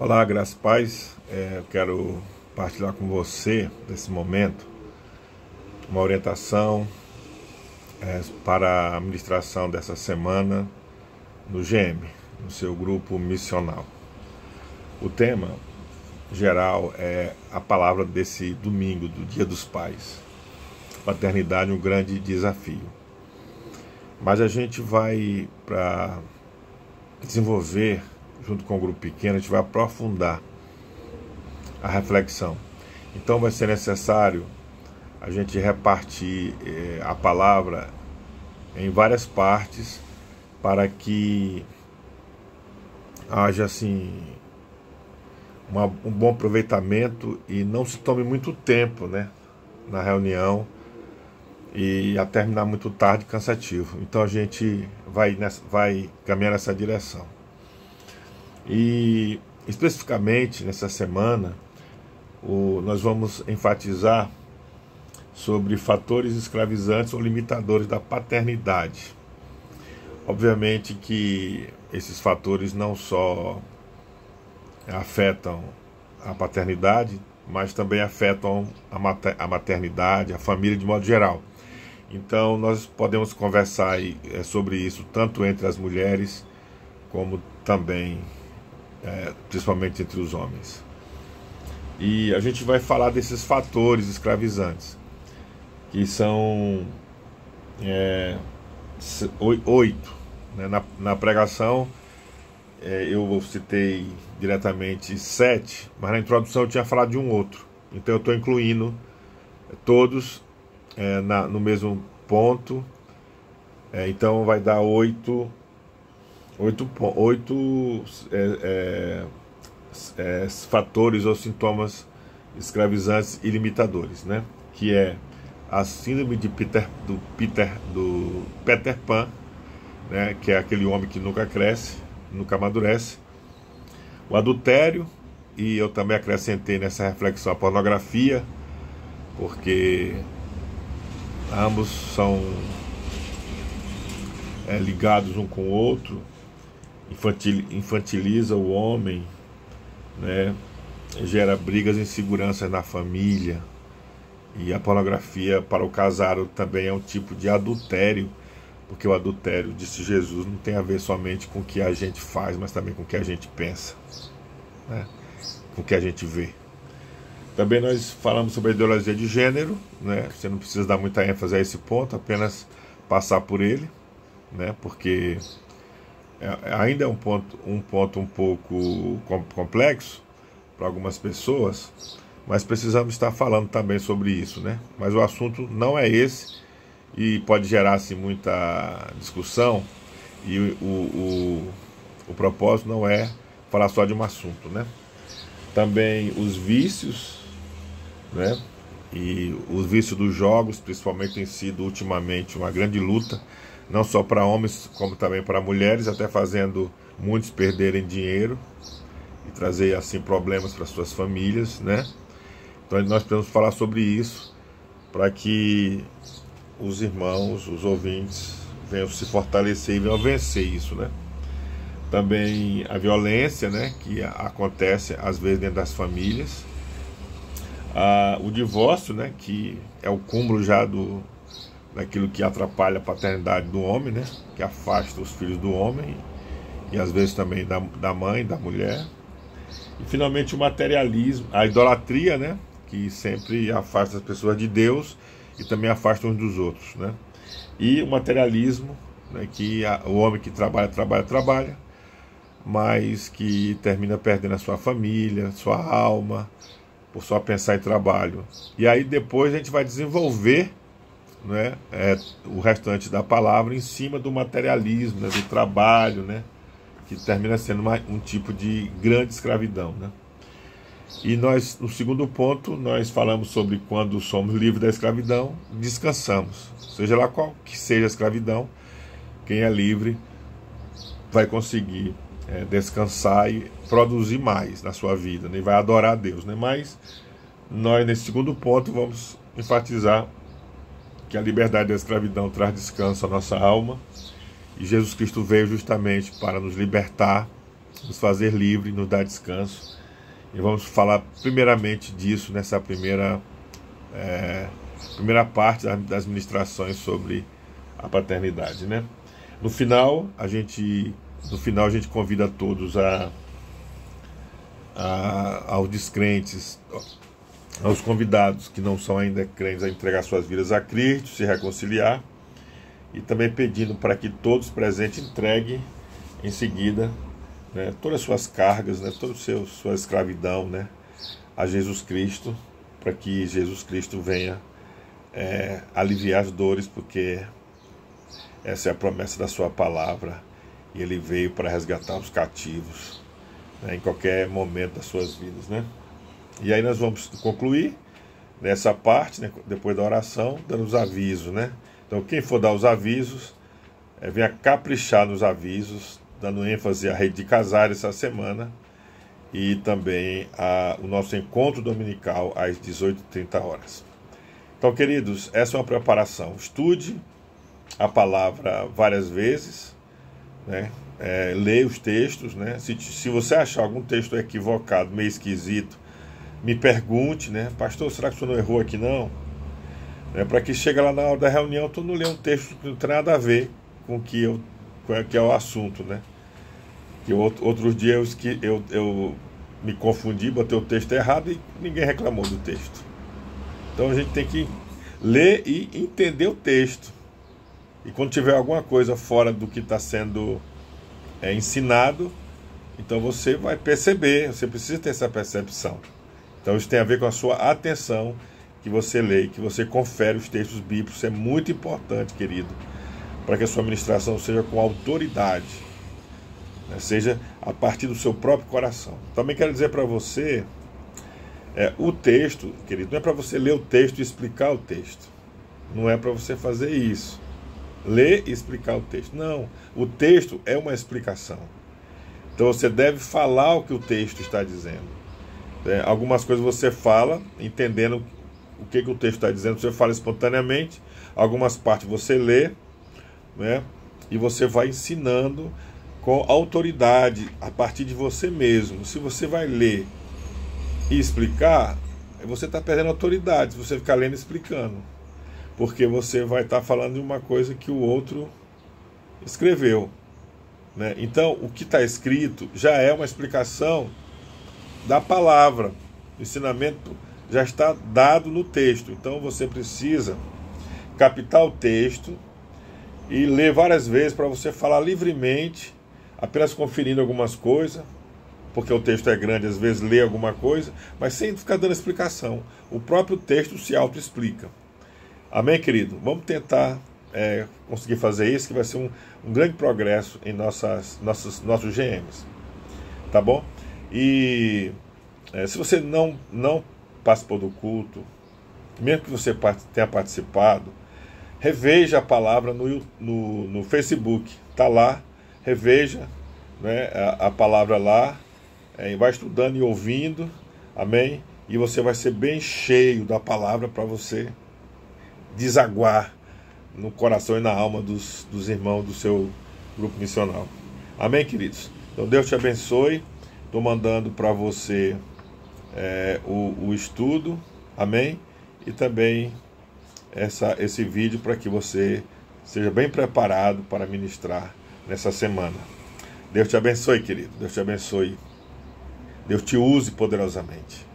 Olá, graças e paz. Eu quero partilhar com você, nesse momento, uma orientação para a ministração dessa semana no GM, no seu grupo missional. O tema geral é a palavra desse domingo, do Dia dos Pais. Paternidade, um grande desafio. Mas a gente vai, para desenvolver, junto com o grupo pequeno, a gente vai aprofundar a reflexão. Então vai ser necessário a gente repartir a palavra em várias partes para que haja assim um bom aproveitamento e não se tome muito tempo, né, na reunião e a terminar muito tarde, cansativo. Então a gente vai caminhar nessa direção. E especificamente nessa semana nós vamos enfatizar sobre fatores escravizantes ou limitadores da paternidade. Obviamente que esses fatores não só afetam a paternidade, mas também afetam a maternidade, a família de modo geral. Então nós podemos conversar sobre isso tanto entre as mulheres como também principalmente entre os homens. E a gente vai falar desses fatores escravizantes, que são 8. Né? Na pregação eu citei diretamente 7, mas na introdução eu tinha falado de um outro. Então eu estou incluindo todos no mesmo ponto. Então vai dar 8 fatores ou sintomas escravizantes e limitadores, né? Que é a síndrome do Peter Pan, né? Que é aquele homem que nunca cresce, nunca amadurece. O adultério, e eu também acrescentei nessa reflexão a pornografia, porque ambos são ligados um com o outro, infantiliza o homem, né? Gera brigas e inseguranças na família. E a pornografia para o casado também é um tipo de adultério, porque o adultério, disse Jesus, não tem a ver somente com o que a gente faz, mas também com o que a gente pensa, né? Com o que a gente vê. Também nós falamos sobre a ideologia de gênero, né? Você não precisa dar muita ênfase a esse ponto, apenas passar por ele, né? Porque ainda é um ponto um pouco complexo para algumas pessoas, mas precisamos estar falando também sobre isso, né? Mas o assunto não é esse e pode gerar assim, muita discussão, e o propósito não é falar só de um assunto, né? Também os vícios, né? E os vícios dos jogos, principalmente, tem sido ultimamente uma grande luta, não só para homens, como também para mulheres, até fazendo muitos perderem dinheiro e trazer assim problemas para suas famílias, né? Então nós precisamos falar sobre isso para que os irmãos, os ouvintes, venham se fortalecer e venham vencer isso, né? Também a violência, né, que acontece às vezes dentro das famílias. O divórcio, né, que é o cúmulo já daquilo que atrapalha a paternidade do homem, né, que afasta os filhos do homem e às vezes também da mãe, da mulher. E finalmente o materialismo, a idolatria, né, que sempre afasta as pessoas de Deus e também afasta uns dos outros, né. E o materialismo, né, que o homem que trabalha, mas que termina perdendo a sua família, sua alma, por só pensar em trabalho. E aí depois a gente vai desenvolver, né, o restante da palavra em cima do materialismo, né, do trabalho, né, que termina sendo um tipo de grande escravidão, né. E nós, no segundo ponto, nós falamos sobre quando somos livres da escravidão, descansamos. Seja lá qual que seja a escravidão, quem é livre vai conseguir descansar e produzir mais na sua vida, né? E vai adorar a Deus, né? Mas nós, nesse segundo ponto, vamos enfatizar que a liberdade da escravidão traz descanso à nossa alma, e Jesus Cristo veio justamente para nos libertar nos fazer livre, nos dar descanso. E vamos falar primeiramente disso nessa primeira parte das ministrações sobre a paternidade, né? No final a gente convida todos aos descrentes, aos convidados que não são ainda crentes, a entregar suas vidas a Cristo, se reconciliar, e também pedindo para que todos presentes entreguem em seguida, né, todas as suas cargas, né, toda a sua escravidão, né, a Jesus Cristo, para que Jesus Cristo venha aliviar as dores, porque essa é a promessa da sua palavra, e ele veio para resgatar os cativos, né, em qualquer momento das suas vidas, né? E aí nós vamos concluir nessa parte, né, depois da oração, dando os avisos, né? Então quem for dar os avisos, venha caprichar nos avisos, dando ênfase à rede de casais essa semana, e também o nosso encontro dominical às 18h30. Então, queridos, essa é uma preparação. Estude a palavra várias vezes, né? Leia os textos, né? Se você achar algum texto equivocado, meio esquisito, me pergunte, né? Pastor, será que o senhor não errou aqui não? Para que chegue lá na hora da reunião, tu não lê um texto que não tem nada a ver com o que é o assunto, né? Que outros dias eu me confundi, botei o texto errado e ninguém reclamou do texto. Então a gente tem que ler e entender o texto. E quando tiver alguma coisa fora do que está sendo ensinado, então você vai perceber, você precisa ter essa percepção. Então isso tem a ver com a sua atenção, que você lê, que você confere os textos bíblicos. Isso é muito importante, querido, para que a sua ministração seja com autoridade, né? Seja a partir do seu próprio coração. Também quero dizer para você, o texto, querido, não é para você ler o texto e explicar o texto. Não é para você fazer isso. Ler e explicar o texto. Não, o texto é uma explicação. Então você deve falar o que o texto está dizendo. Algumas coisas você fala, entendendo o que o texto está dizendo, você fala espontaneamente. Algumas partes você lê, né, e você vai ensinando com autoridade, a partir de você mesmo. Se você vai ler e explicar, você está perdendo autoridade, se você ficar lendo e explicando. Porque você vai estar falando de uma coisa que o outro escreveu, né? Então, o que está escrito já é uma explicação da palavra. O ensinamento já está dado no texto. Então, você precisa captar o texto e ler várias vezes para você falar livremente, apenas conferindo algumas coisas, porque o texto é grande, às vezes lê alguma coisa, mas sem ficar dando explicação. O próprio texto se auto-explica. Amém, querido? Vamos tentar conseguir fazer isso, que vai ser um grande progresso em nossos GMs. Tá bom? E se você não participou do culto, mesmo que você tenha participado, reveja a palavra no Facebook. Está lá, reveja, né, a palavra lá, vai estudando e ouvindo, amém? E você vai ser bem cheio da palavra para você desaguar no coração e na alma dos irmãos do seu grupo missional. Amém, queridos? Então Deus te abençoe. Estou mandando para você o estudo, amém? E também esse vídeo para que você seja bem preparado para ministrar nessa semana. Deus te abençoe, querido. Deus te abençoe. Deus te use poderosamente.